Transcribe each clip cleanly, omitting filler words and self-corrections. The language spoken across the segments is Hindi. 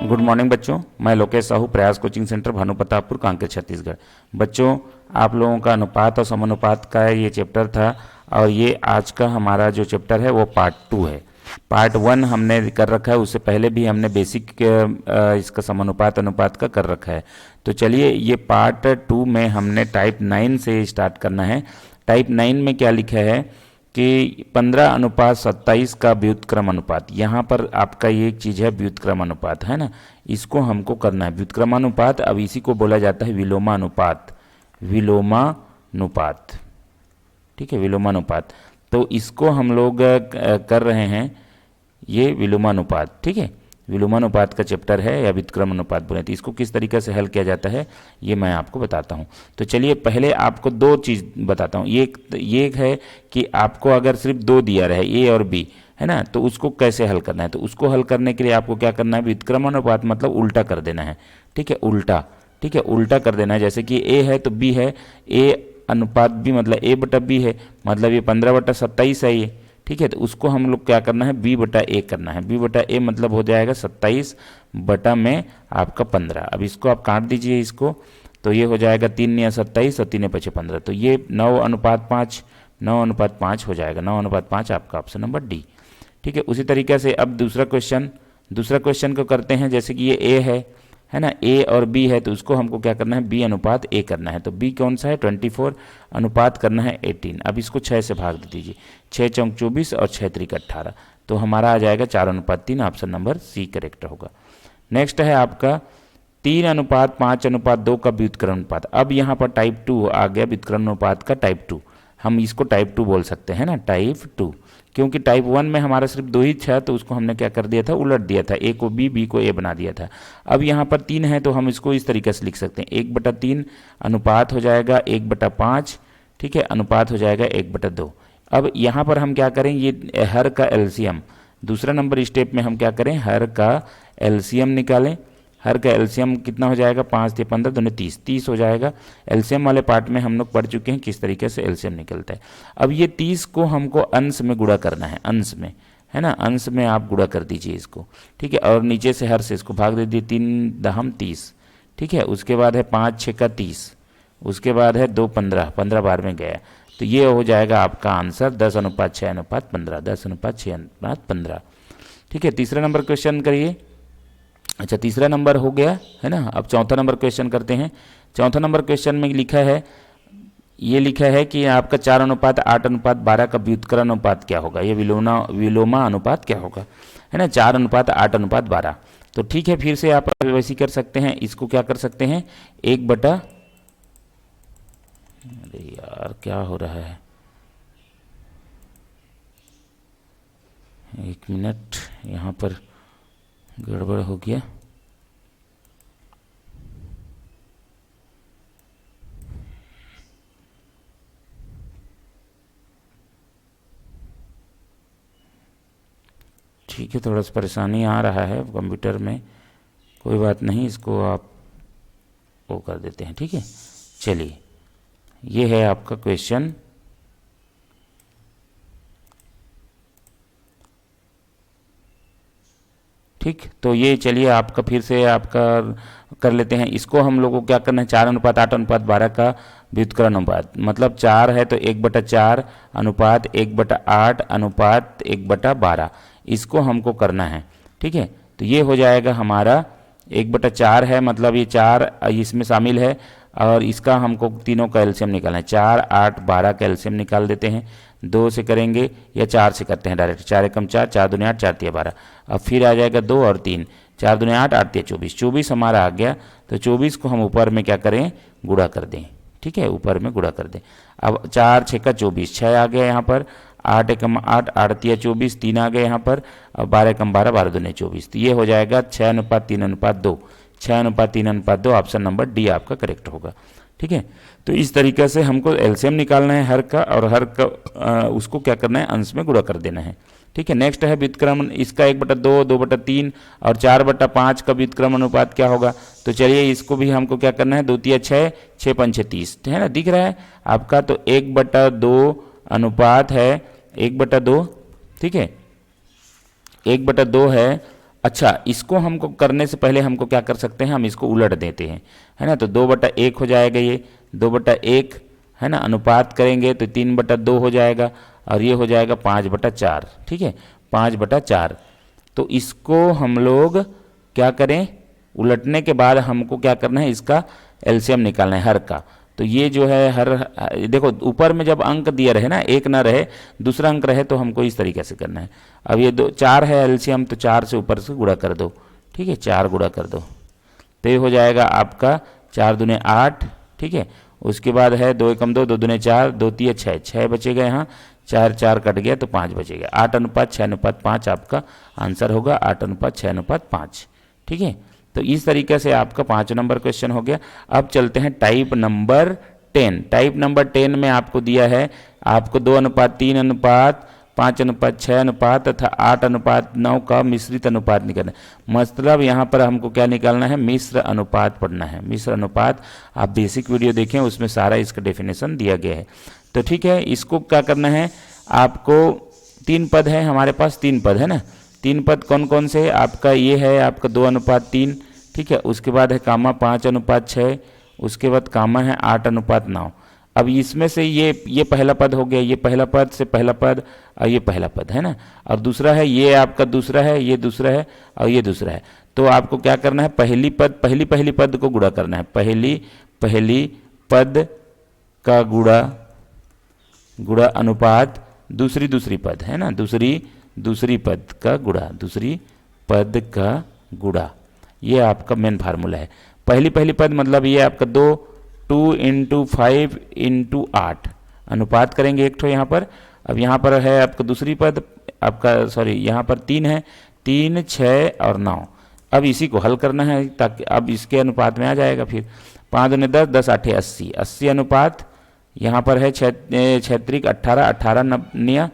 गुड मॉर्निंग बच्चों, मैं लोकेश साहू, प्रयास कोचिंग सेंटर, भानुप्रतापपुर, कांकेर, छत्तीसगढ़। बच्चों, आप लोगों का अनुपात और समानुपात का ये चैप्टर था और ये आज का हमारा जो चैप्टर है वो पार्ट 2 है। पार्ट 1 हमने कर रखा है, उससे पहले भी हमने बेसिक इसका समानुपात अनुपात का कर रखा है। तो चलिए, ये पार्ट 2 में हमने टाइप 9 से स्टार्ट करना है। टाइप 9 में क्या लिखा है कि 15:27 का व्युत्क्रम अनुपात। यहाँ पर आपका ये एक चीज़ है, व्युत्क्रम अनुपात है ना, इसको हमको करना है व्युत्क्रमानुपात। अब इसी को बोला जाता है विलोमानुपात। विलोमानुपात, ठीक है, विलोमानुपात। तो इसको हम लोग कर रहे हैं, ये विलोमानुपात, ठीक है, विलोमानुपात का चैप्टर है या व्युत्क्रम अनुपात बोले। तो इसको किस तरीके से हल किया जाता है ये मैं आपको बताता हूँ। तो चलिए, पहले आपको दो चीज़ बताता हूँ। ये है कि आपको अगर सिर्फ दो दिया रहे, ए और बी, है ना, तो उसको कैसे हल करना है। तो उसको हल करने के लिए आपको क्या करना है, व्युत्क्रम अनुपात मतलब उल्टा कर देना है, ठीक है, उल्टा, ठीक है, उल्टा कर देना है। जैसे कि ए है तो बी है, ए अनुपात बी मतलब ए बटा बी है, मतलब ये 15/27 है ये, ठीक है। तो उसको हम लोग क्या करना है, b बटा ए करना है। b बटा ए मतलब हो जाएगा 27 बटा में आपका 15। अब इसको आप काट दीजिए इसको, तो ये हो जाएगा 3 या 27 और 3 पचे 15। तो ये 9:5, 9:5 हो जाएगा। 9:5 आपका ऑप्शन नंबर डी, ठीक है। उसी तरीके से अब दूसरा क्वेश्चन को करते हैं। जैसे कि ये ए है ना, ए और बी है, तो उसको हमको क्या करना है, बी अनुपात ए करना है। तो बी कौन सा है, 24 अनुपात करना है 18। अब इसको 6 से भाग दे दीजिए, 6 चौक 24 और 6 त्रिक 18। तो हमारा आ जाएगा 4:3, ऑप्शन नंबर सी करेक्ट होगा। नेक्स्ट है आपका 3:5:2 का व्युत्क्रम अनुपात। अब यहाँ पर टाइप 2 आ गया, व्युत्क्रम अनुपात का टाइप 2। हम इसको टाइप 2 बोल सकते हैं ना, टाइप 2, क्योंकि टाइप 1 में हमारा सिर्फ 2 ही था, तो उसको हमने क्या कर दिया था, उलट दिया था, ए को बी, बी को ए बना दिया था। अब यहाँ पर 3 है तो हम इसको इस तरीके से लिख सकते हैं, 1/3 अनुपात हो जाएगा 1/5, ठीक है, अनुपात हो जाएगा 1/2। अब यहाँ पर हम क्या करें, ये हर का एलसीएम, दूसरा नंबर स्टेप में हम क्या करें, हर का एलसीएम निकालें। हर का एलसीएम कितना हो जाएगा, 5 या 15 दोनों 30, 30 हो जाएगा। एलसीएम वाले पार्ट में हम लोग पढ़ चुके हैं किस तरीके से एलसीएम निकलता है। अब ये 30 को हमको अंश में गुणा करना है, अंश में, है ना, अंश में आप गुणा कर दीजिए इसको, ठीक है। और नीचे से हर से इसको भाग दे दीजिए, 3 दहम 30, ठीक है। उसके बाद है 5 6 का 30, उसके बाद है 2 15, 15 बार में गया। तो ये हो जाएगा आपका आंसर 10:6:15, 10:6:15, ठीक है। तीसरा नंबर क्वेश्चन करिए। अच्छा, तीसरा नंबर हो गया है ना। अब चौथा नंबर क्वेश्चन करते हैं। चौथा नंबर क्वेश्चन में लिखा है, ये लिखा है कि आपका 4:8:12 का व्युत्क्रम अनुपात क्या होगा, ये विलोमा अनुपात क्या होगा, है ना, 4:8:12। तो ठीक है, फिर से आप वैसे कर सकते हैं, इसको क्या कर सकते हैं, 1/, अरे यार क्या हो रहा है, 1 मिनट, यहाँ पर गड़बड़ हो गया। ठीक है, थोड़ा सा परेशानी आ रहा है कंप्यूटर में, कोई बात नहीं, इसको आप वो कर देते हैं, ठीक है। चलिए, ये है आपका क्वेश्चन। ठीक, तो ये चलिए आपका फिर से आपका कर लेते हैं। इसको हम लोगों को क्या करना है, 4:8:12 का व्युत्क्रम अनुपात, मतलब 4 है तो 1/4 अनुपात 1/8 अनुपात 1/12, इसको हमको करना है, ठीक है। तो ये हो जाएगा हमारा 1/4 है, मतलब ये 4 इसमें शामिल है, और इसका हमको तीनों का एलसीएम निकालना है। 4 8 12 का एलसीएम निकाल देते हैं। 2 से करेंगे या 4 से करते हैं डायरेक्ट, 4 एकम 4, 4 दूनी 8, 4 तिया 12। अब फिर आ जाएगा 2 और 3, 4 दूनी 8, 8 तिया 24, 24 हमारा आ गया। तो 24 को हम ऊपर में क्या करें, गुणा कर दें, ठीक है, ऊपर में गुणा कर दें। अब 4 6 का 24, 6 आ गया यहाँ पर, 8 एकम 8, 8 तिया 24, 3 आ गए यहाँ पर, अब 12 एकम 12, 12 दूनी 24। तो ये हो जाएगा 6:3:2, 6:3:2, ऑप्शन नंबर डी आपका करेक्ट होगा, ठीक है। तो इस तरीके से हमको एलसीएम निकालना है हर का, और हर का उसको क्या करना है, अंश में गुणा कर देना है, ठीक है। नेक्स्ट है व्युत्क्रम, इसका 1/2, 2/3 और 4/5 का व्युत्क्रम अनुपात क्या होगा। तो चलिए इसको भी हमको क्या करना है, 2 तिया 6, 6 पंचे 30, है ना, दिख रहा है आपका। तो 1/2 अनुपात है 1/2, ठीक है, 1/2 है अच्छा, इसको हमको करने से पहले हमको क्या कर सकते हैं, हम इसको उलट देते हैं, है ना। तो 2/1 हो जाएगा, ये 2/1 है ना। अनुपात करेंगे तो 3/2 हो जाएगा और ये हो जाएगा 5/4। ठीक है, 5/4। तो इसको हम लोग क्या करें, उलटने के बाद हमको क्या करना है, इसका एलसीएम निकालना है हर का। तो ये जो है हर, देखो ऊपर में जब अंक दिया रहे ना, एक ना रहे दूसरा अंक रहे, तो हमको इस तरीके से करना है। अब ये 4 है एलसीएम, तो 4 से ऊपर से गुणा कर दो। ठीक है, 4 गुणा कर दो तो ये हो जाएगा आपका 4 दूने 8। ठीक है, उसके बाद है 2 एकम 2, 2 दूने 4, 2 तिये 6, 6 बचेगा यहाँ, 4 4 कट गया तो 5 बचेगा। 8:6:5 आपका आंसर होगा, 8:6:5। ठीक है, तो इस तरीके से आपका 5 नंबर क्वेश्चन हो गया। अब चलते हैं टाइप नंबर 10। टाइप नंबर 10 में आपको दिया है, आपको 2:3:5, 5:6 तथा 8:9 का मिश्रित अनुपात निकालना है। मतलब यहाँ पर हमको क्या निकालना है, मिश्र अनुपात पढ़ना है। मिश्र अनुपात आप बेसिक वीडियो देखें, उसमें सारा इसका डेफिनेशन दिया गया है। तो ठीक है, इसको क्या करना है, आपको 3 पद है हमारे पास, 3 पद है ना। 3 पद कौन कौन से, आपका ये है आपका 2:3। ठीक है, उसके बाद है कामा 5:6, उसके बाद कामा है 8:9। अब इसमें से ये पहला पद हो गया, ये पहला पद से पहला पद और ये पहला पद है ना। और दूसरा है ये आपका दूसरा है, ये दूसरा है और ये दूसरा है। तो आपको क्या करना है, पहली पद को गुणा करना है। पहली पद का गुणा अनुपात दूसरी पद है ना, दूसरी पद का गुणा। ये आपका मेन फार्मूला है। पहली पद मतलब ये आपका 2 × 5 × 8 अनुपात करेंगे एक ठो यहाँ पर। अब यहाँ पर है आपका दूसरी पद, आपका सॉरी यहाँ पर 3 है, 3, 6 और 9। अब इसी को हल करना है ताकि अब इसके अनुपात में आ जाएगा। फिर 5 दूने 10, 10 8 80, 80 अनुपात यहाँ पर है 6 18, 18 9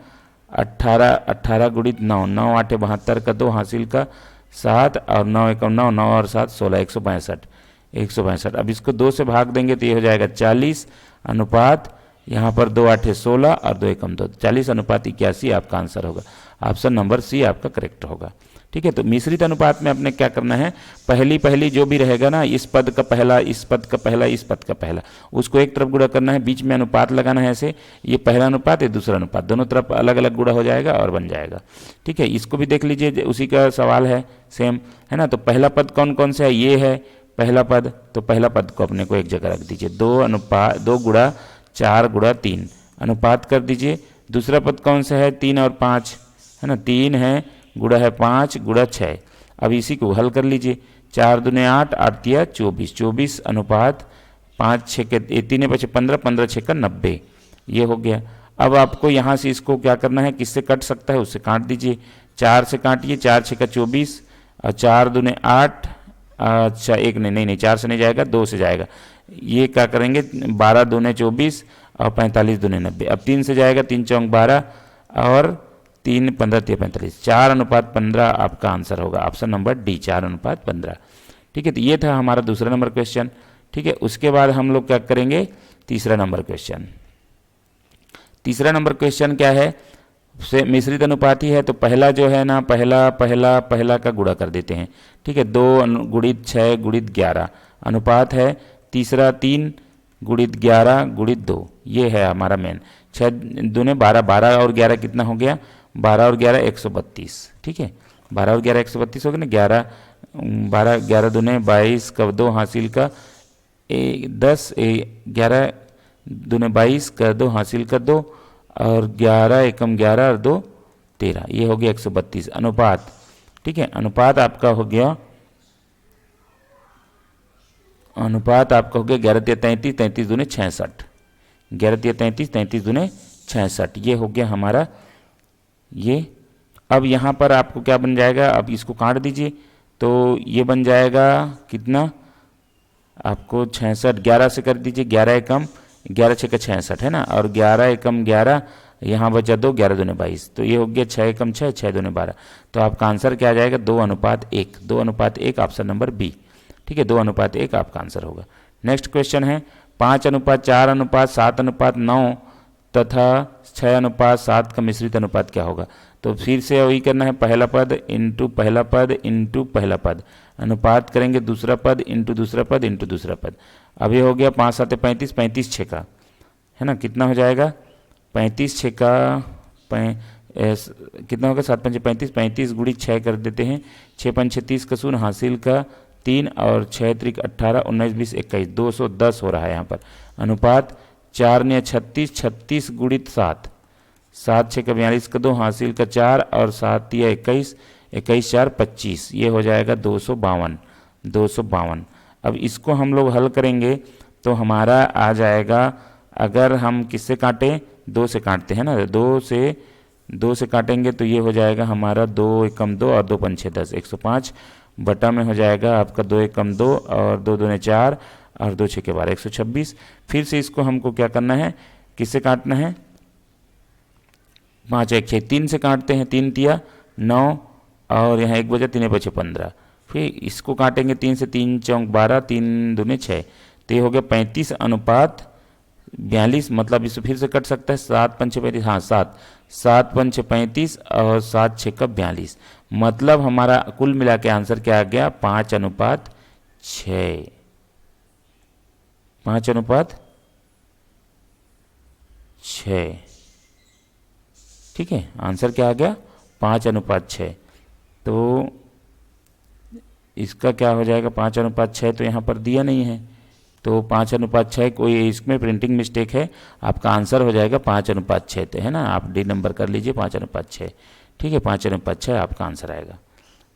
18, 18 गुणित 9, 9 8 72 का 2 हासिल का 7 और 9 एकम 9, 9 और 7 16, 162। अब इसको 2 से भाग देंगे तो ये हो जाएगा 40 अनुपात, यहाँ पर 2 8 16 और 2 एकम 2, 40:81 आपका आंसर होगा। ऑप्शन नंबर सी आपका करेक्ट होगा। ठीक है, तो मिश्रित अनुपात में आपने क्या करना है, पहली जो भी रहेगा ना, इस पद का पहला, इस पद का पहला, इस पद का पहला, उसको एक तरफ गुणा करना है, बीच में अनुपात लगाना है ऐसे, ये पहला अनुपात ये दूसरा अनुपात, दोनों तरफ अलग अलग गुणा हो जाएगा और बन जाएगा। ठीक है, इसको भी देख लीजिए, उसी का सवाल है सेम है ना। तो पहला पद कौन कौन सा है, ये है पहला पद, तो पहला पद को अपने को एक जगह रख दीजिए, 2 गुणा 4 गुणा 3 अनुपात कर दीजिए। दूसरा पद कौन सा है, 3 और 5 है ना, 3 है गुणा है 5 गुणा 6। अब इसी को हल कर लीजिए, 4 दूने 8, 8 तिया 24, 24 अनुपात 5 6 के 3 5 15, 15 6 का 90, ये हो गया। अब आपको यहाँ से इसको क्या करना है, किससे कट सकता है उससे काट दीजिए, 4 से काटिए, 4 6 का 24 और 4 दूने 8, अच्छा एक नहीं 4 से नहीं जाएगा, 2 से जाएगा। ये क्या करेंगे, 12 दूने 24 और 45 दूने 90। अब 3 से जाएगा, 3 चौक 12 और 3 15 3 45, 4:15 आपका आंसर होगा। Option number D, 4:15। ठीक है, तो ये था हमारा दूसरा नंबर क्वेश्चन। ठीक है, उसके बाद हम लोग क्या करेंगे, तीसरा नंबर क्वेश्चन। तीसरा नंबर क्वेश्चन क्या है, से मिश्रित अनुपात ही है, तो पहला जो है ना, पहला का गुणा कर देते हैं। ठीक है, 2 गुणित 6 गुणित 11 अनुपात है। तीसरा 3 गुणित 11 गुणित 2, ये है हमारा मेन। 6 दूने 12, 12 और 11 कितना हो गया, 12 और 11 132। ठीक है, 12 और 11 132 हो गया ना। 11 दूने 22 का 2 हासिल का 10, 11 दूने 22 का 2 हासिल का 2 और 11 एकम 11 और 2 13, ये हो गया 132 अनुपात। ठीक है, अनुपात आपका हो गया 11 तिया 33, 33 दूने 66, 11 तिया 33, 33 दूने 66, ये हो गया हमारा ये। अब यहाँ पर आपको क्या बन जाएगा, अब इसको काट दीजिए तो ये बन जाएगा कितना, आपको 66, 11 से कर दीजिए, 11 एकम 11 6 का 66 है ना, और 11 एकम 11 यहाँ बचा 2, 11 दूने 22, तो ये हो गया 6 एकम 6, 6 दूने 12। तो आपका आंसर क्या आ जाएगा, 2:1, 2:1 ऑप्शन नंबर बी। ठीक है, 2:1 आपका आंसर होगा। नेक्स्ट क्वेश्चन है 5:4:7:9 तथा 6:7 का मिश्रित अनुपात क्या होगा। तो फिर से वही करना है, पहला पद इंटू पहला पद इंटू पहला पद, अनुपात करेंगे दूसरा पद इंटू दूसरा पद इंटू दूसरा पद। अब ये हो गया 5 7 35, 35 6 का है ना, कितना हो जाएगा 35 6 का कितना होगा 7 5 35, 35 गुड़ी 6 कर देते हैं, 6 5 6 30 का शून्य, हासिल का 3 और 6 त्रिक 18 19 20 21, 210 हो रहा है यहाँ पर। अनुपात 4 ने 36, 36 गुणित 7, 7 6 का 42 का 2, हासिल का 4 और 7 या 21, 21 4 25, ये हो जाएगा 252, 252। अब इसको हम लोग हल करेंगे तो हमारा आ जाएगा, अगर हम किससे काटें, 2 से काटते हैं ना, 2 से काटेंगे तो ये हो जाएगा हमारा 2 एकम 2 और 2 पंच 6 10, 105 बटा में हो जाएगा आपका 2 एकम 2 और 2 दूने 4 और 2 6 के 12, 126। फिर से इसको हमको क्या करना है, किससे काटना है, 5 1 6 3 से काटते हैं, 3 तिया 9 और यहाँ 1 बचा 3 बचे 15। फिर इसको काटेंगे 3 से, 3 चौक 12, 3 दूने 6, तो ये हो गया 35:42, मतलब इसे फिर से कट सकता है, 7 पंच 35, हाँ 7 पंच 35 और 7 6 का 42, मतलब हमारा कुल मिला के आंसर क्या आ गया 5:6, 5:6। ठीक है, आंसर क्या आ गया 5:6। तो इसका क्या हो जाएगा 5:6, तो यहाँ पर दिया नहीं है, तो 5:6 कोई इसमें प्रिंटिंग मिस्टेक है, आपका आंसर हो जाएगा 5:6, तो है ना, आप डी नंबर कर लीजिए 5:6। ठीक है, 5:6 आपका आंसर आएगा।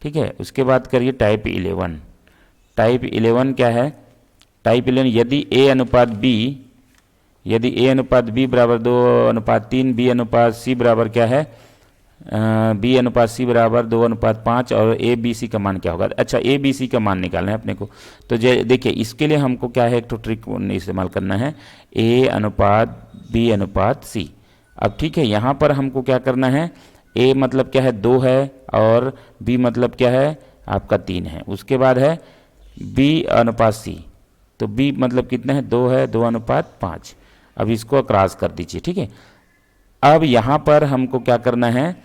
ठीक है, उसके बाद करिए टाइप 11। टाइप 11 क्या है, टाइप 11 यदि A अनुपात B बराबर 2:3, B अनुपात C बराबर क्या है, B अनुपात C बराबर 2:5 और ABC का मान क्या होगा। अच्छा, ABC का मान निकालना है अपने को, तो देखिए इसके लिए हमको क्या है, एक तो ट्रिक इस्तेमाल करना है, A अनुपात B अनुपात C। अब ठीक है, यहाँ पर हमको क्या करना है, A मतलब क्या है 2 है और B मतलब क्या है आपका 3 है, उसके बाद है B अनुपात C, तो B मतलब कितना है 2 है, 2:5। अब इसको क्रॉस कर दीजिए। ठीक है, अब यहाँ पर हमको क्या करना है,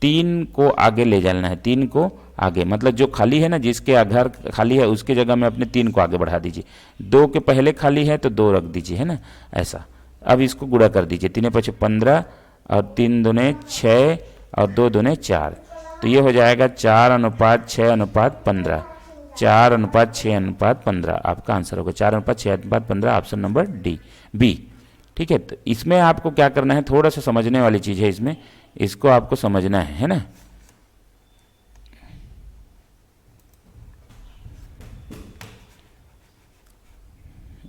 3 को आगे ले जाना है, 3 को आगे, मतलब जो खाली है ना, जिसके घर खाली है उसके जगह में अपने 3 को आगे बढ़ा दीजिए, 2 के पहले खाली है तो 2 रख दीजिए, है ना, ऐसा। अब इसको गुणा कर दीजिए, 3 5 15 और 3 दूने 6 और 2 दूने 4, तो ये हो जाएगा 4:6:15, 4:6:15 आपका आंसर होगा, 4:6:15, ऑप्शन नंबर बी। ठीक है, तो इसमें आपको क्या करना है, थोड़ा सा समझने वाली चीज़ है इसमें, इसको आपको समझना है ना।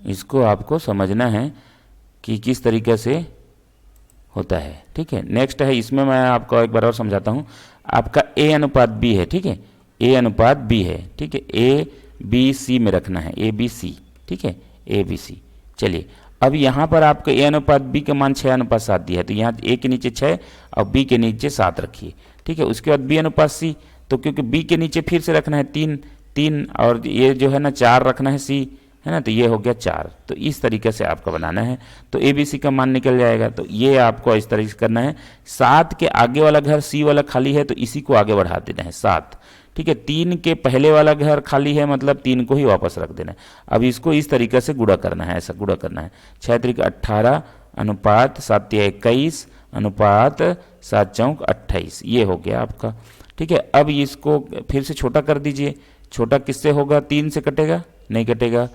इसको आपको समझना है कि किस तरीके से होता है। ठीक है, नेक्स्ट है, इसमें मैं आपको एक बार और समझाता हूँ। आपका A अनुपात B है, ठीक है, A अनुपात B है, ठीक है, ABC में रखना है, ABC। ठीक है, ABC। चलिए, अब यहाँ पर आपका A अनुपात B का मान 6:7 दिया है, तो यहाँ A के नीचे 6 और B के नीचे 7 रखिए। ठीक है, उसके बाद B अनुपात C, तो क्योंकि B के नीचे फिर से रखना है 3 और ये जो है ना 4 रखना है C, है ना, तो ये हो गया 4। तो इस तरीके से आपका बनाना है, तो ABC का मान निकल जाएगा। तो ये आपको इस तरीके से करना है, 7 के आगे वाला घर C वाला खाली है तो इसी को आगे बढ़ा देना है 7। ठीक है, 3 के पहले वाला घर खाली है, मतलब 3 को ही वापस रख देना है। अब इसको इस तरीके से गुणा करना है, ऐसा गुणा करना है, 6 त्रिक 18 अनुपात 7 तिया 21 अनुपात 7 चौक 28, ये हो गया आपका। ठीक है, अब इसको फिर से छोटा कर दीजिए, छोटा किससे होगा, 3 से कटेगा, नहीं कटेगा,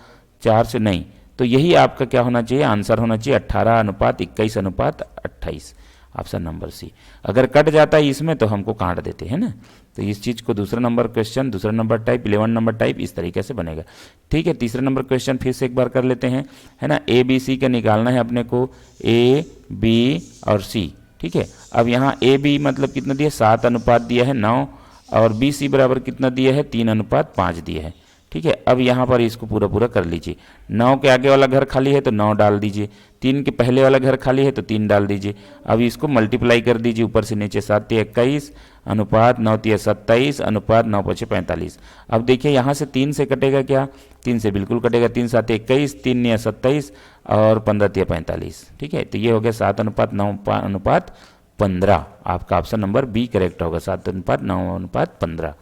4 से नहीं, तो यही आपका क्या होना चाहिए, आंसर होना चाहिए 18:21 अनुपात 28, ऑप्शन नंबर सी। अगर कट जाता है इसमें तो हमको काट देते हैं ना, तो इस चीज़ को दूसरा नंबर क्वेश्चन, दूसरा नंबर टाइप, 11 नंबर टाइप इस तरीके से बनेगा। ठीक है, तीसरा नंबर क्वेश्चन फिर से एक बार कर लेते हैं, है ना, ABC का निकालना है अपने को, A B और C। ठीक है, अब यहाँ AB मतलब कितना दिया, 7 अनुपात दिया है 9 और BC बराबर कितना दिया है, 3:5 दिया है। ठीक है। अब यहाँ पर इसको पूरा पूरा कर लीजिए। 9 के आगे वाला घर खाली है तो 9 डाल दीजिए, 3 के पहले वाला घर खाली है तो 3 डाल दीजिए। अब इसको मल्टीप्लाई कर दीजिए ऊपर से नीचे, 7 × 21 अनुपात 9 × 27 अनुपात 9 × 5 = 45। अब देखिए यहाँ से 3 से कटेगा क्या, 3 से बिल्कुल कटेगा, 3 × 7 = 21, 3 × 9 = 27 और 15 × 45। ठीक है, तो ये हो गया 7:9:15। आपका ऑप्शन नंबर बी करेक्ट होगा, 7:9:15।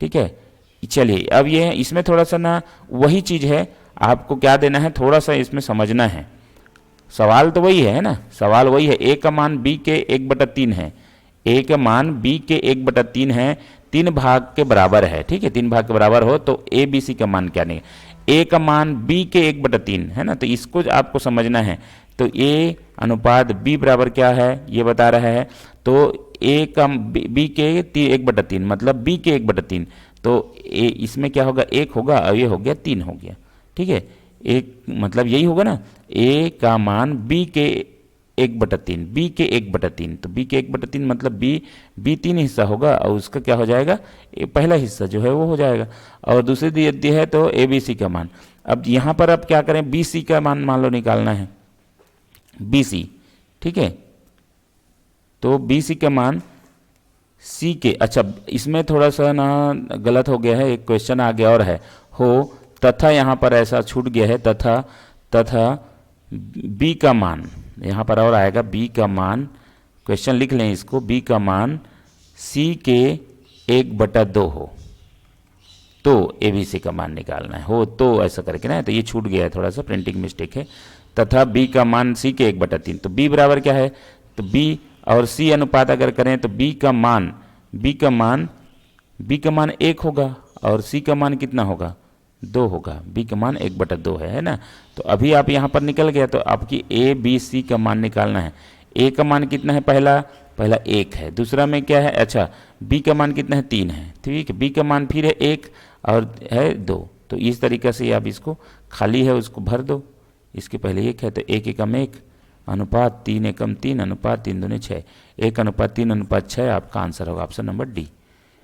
ठीक है, चलिए अब ये इसमें थोड़ा सा ना वही चीज़ है, आपको क्या देना है, थोड़ा सा इसमें समझना है। सवाल तो वही है ना, सवाल वही है। ए का मान बी के 1/3 है, ए का मान बी के 1/3 है, 3 भाग के बराबर है। ठीक है, 3 भाग के बराबर हो तो ए बी सी का मान क्या नहीं, ए का मान बी के 1/3 है ना, तो इसको आपको समझना है। तो ए अनुपात बी बराबर क्या है ये बता रहा है, तो ए का बी के 1/3 मतलब बी के 1/3, तो ए इसमें क्या होगा 1 होगा और ये हो गया 3 हो गया। ठीक है, एक मतलब यही होगा ना, ए का मान बी के 1/3, बी के 1/3, तो बी के 1/3 मतलब बी 3 हिस्सा होगा और उसका क्या हो जाएगा, पहला हिस्सा जो है वो हो जाएगा। और दूसरी दी है तो ए बी सी का मान। अब यहाँ पर अब क्या करें, बी सी का मान मान लो निकालना है, बी सी। ठीक है, तो बी सी का मान सी के, अच्छा इसमें थोड़ा सा ना गलत हो गया है, एक क्वेश्चन आ गया और है हो तथा, यहाँ पर ऐसा छूट गया है, तथा बी का मान, यहाँ पर और आएगा बी का मान, क्वेश्चन लिख लें इसको, बी का मान सी के 1/2 हो तो ए बी सी का मान निकालना है, हो तो ऐसा करके ना, तो ये छूट गया है, थोड़ा सा प्रिंटिंग मिस्टेक है। तथा बी का मान सी के 1/3, तो बी बराबर क्या है, तो बी और सी अनुपात अगर करें तो बी का मान 1 होगा और सी का मान कितना होगा, 2 होगा, बी का मान 1/2 है ना। तो अभी आप यहाँ पर निकल गया, तो आपकी ए बी सी का मान निकालना है। ए का मान कितना है, पहला 1 है, दूसरा में क्या है, अच्छा बी का मान कितना है, 3 है। ठीक है, बी का मान फिर है 1 और है 2, तो इस तरीके से आप इसको खाली है उसको भर दो, इसके पहले 1 है तो 1 × 1 अनुपात 3 × 3 अनुपात 3 दूनी 6, 1:3:6 आपका आंसर होगा ऑप्शन नंबर डी।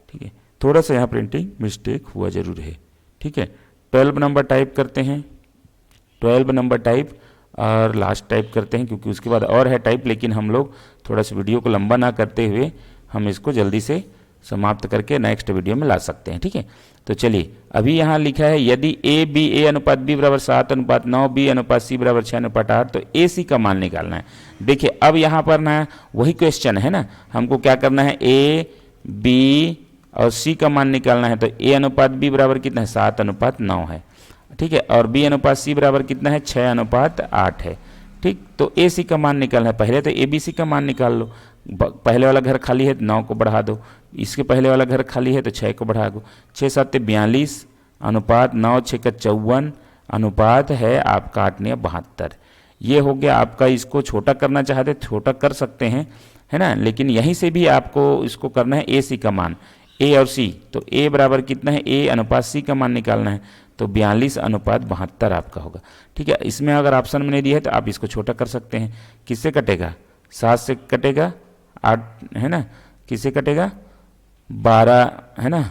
ठीक है, थोड़ा सा यहाँ प्रिंटिंग मिस्टेक हुआ जरूर है। ठीक है, 12 नंबर टाइप करते हैं, 12 नंबर टाइप और लास्ट टाइप करते हैं, क्योंकि उसके बाद और है टाइप, लेकिन हम लोग थोड़ा सा वीडियो को लंबा ना करते हुए हम इसको जल्दी से समाप्त करके नेक्स्ट वीडियो में ला सकते हैं। ठीक है, तो चलिए अभी यहाँ लिखा है यदि ए बी ए अनुपात बी बराबर 7:9, बी अनुपात सी बराबर 6:8, तो ए सी का मान निकालना है। देखिए अब यहाँ पर ना वही क्वेश्चन है ना, हमको क्या करना है, ए बी और सी का मान निकालना है। तो ए अनुपात बी बराबर कितना है, 7:9 है। ठीक है, और बी अनुपात सी बराबर कितना है, 6:8 है। ठीक, तो ए सी का मान निकालना है, पहले तो ए बी सी का मान निकाल लो। पहले वाला घर खाली है तो 9 को बढ़ा दो, इसके पहले वाला घर खाली है तो 6 को बढ़ा दो, 6 × 7 = 42 अनुपात 9 × 6 = 54 अनुपात है आपका 8×72। ये हो गया आपका। इसको छोटा करना चाहते छोटा कर सकते हैं, है ना, लेकिन यहीं से भी आपको इसको करना है ए सी का मान, ए और सी, तो ए बराबर कितना है, ए अनुपात सी का मान निकालना है, तो 42:72 आपका होगा। ठीक है, इसमें अगर ऑप्शन में नहीं दिया है तो आप इसको छोटा कर सकते हैं। किससे कटेगा, 7 से कटेगा 8 है ना, किससे कटेगा 12 है ना,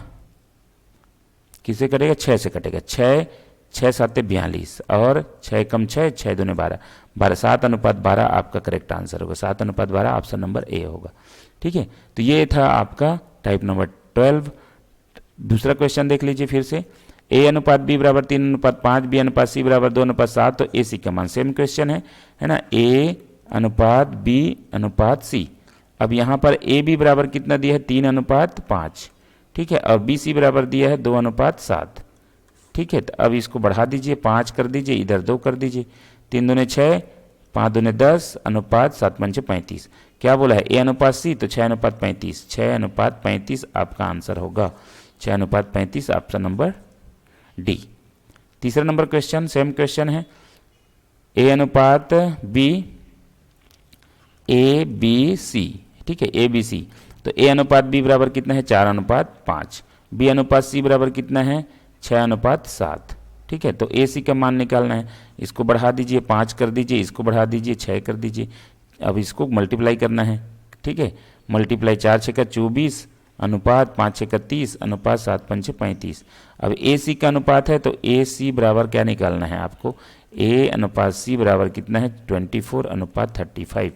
किससे कटेगा 6 से कटेगा, 6 × 7 = 42 और 6 × 6 = 6 दूने 12, 7:12 आपका करेक्ट आंसर होगा, 7:12 ऑप्शन नंबर ए होगा। ठीक है, तो ये था आपका टाइप नंबर 12। दूसरा क्वेश्चन देख लीजिए फिर से, ए अनुपात बी बराबर 3:5, बी अनुपात सी बराबर 2:7, तो ए सी का मान, सेम क्वेश्चन है ना, ए अनुपात बी अनुपात सी। अब यहाँ पर ए बी बराबर कितना दिया है, 3:5। ठीक है, और बी सी बराबर दिया है 2:7। ठीक है, तो अब इसको बढ़ा दीजिए, 5 कर दीजिए, इधर 2 कर दीजिए, 3 दूने 6, 5 दूने 10 अनुपात 7 × 5 = 35। क्या बोला है, ए अनुपात सी, तो 6:35, 6:35 आपका आंसर होगा, 6:35 ऑप्शन नंबर डी। तीसरा नंबर क्वेश्चन सेम क्वेश्चन है, ए अनुपात बी ए बी सी। ठीक है, ए बी सी, तो ए अनुपात बी बराबर कितना है, 4:5, बी अनुपात सी बराबर कितना है, 6:7। ठीक है, तो ए सी का मान निकालना है, इसको बढ़ा दीजिए, 5 कर दीजिए, इसको बढ़ा दीजिए, 6 कर दीजिए, अब इसको मल्टीप्लाई करना है। ठीक है, मल्टीप्लाई 4 × 6 = 24 अनुपात 5 6 30 अनुपात 7 5 35। अब ए सी का अनुपात है तो ए सी बराबर क्या निकालना है आपको, ए अनुपात सी बराबर कितना है 24 अनुपात 35।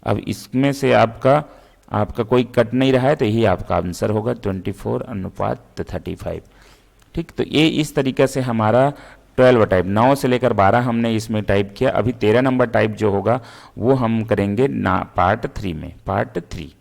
अब इसमें से आपका कोई कट नहीं रहा है तो यही आपका आंसर होगा 24 अनुपात 35। ठीक, तो ये इस तरीके से हमारा 12 टाइप 9 से लेकर 12 हमने इसमें टाइप किया। अभी 13 नंबर टाइप जो होगा वो हम करेंगे ना पार्ट 3 में, पार्ट 3।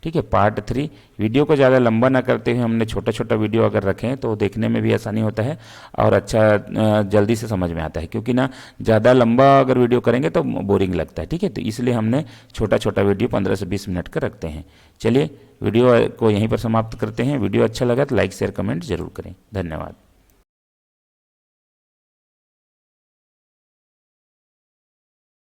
ठीक है, पार्ट 3। वीडियो को ज़्यादा लंबा ना करते हुए हमने छोटा छोटा वीडियो अगर रखें तो देखने में भी आसानी होता है और अच्छा जल्दी से समझ में आता है, क्योंकि ना ज़्यादा लंबा अगर वीडियो करेंगे तो बोरिंग लगता है। ठीक है, तो इसलिए हमने छोटा छोटा वीडियो 15 से 20 मिनट का रखते हैं। चलिए वीडियो को यहीं पर समाप्त करते हैं। वीडियो अच्छा लगा तो लाइक शेयर कमेंट जरूर करें। धन्यवाद।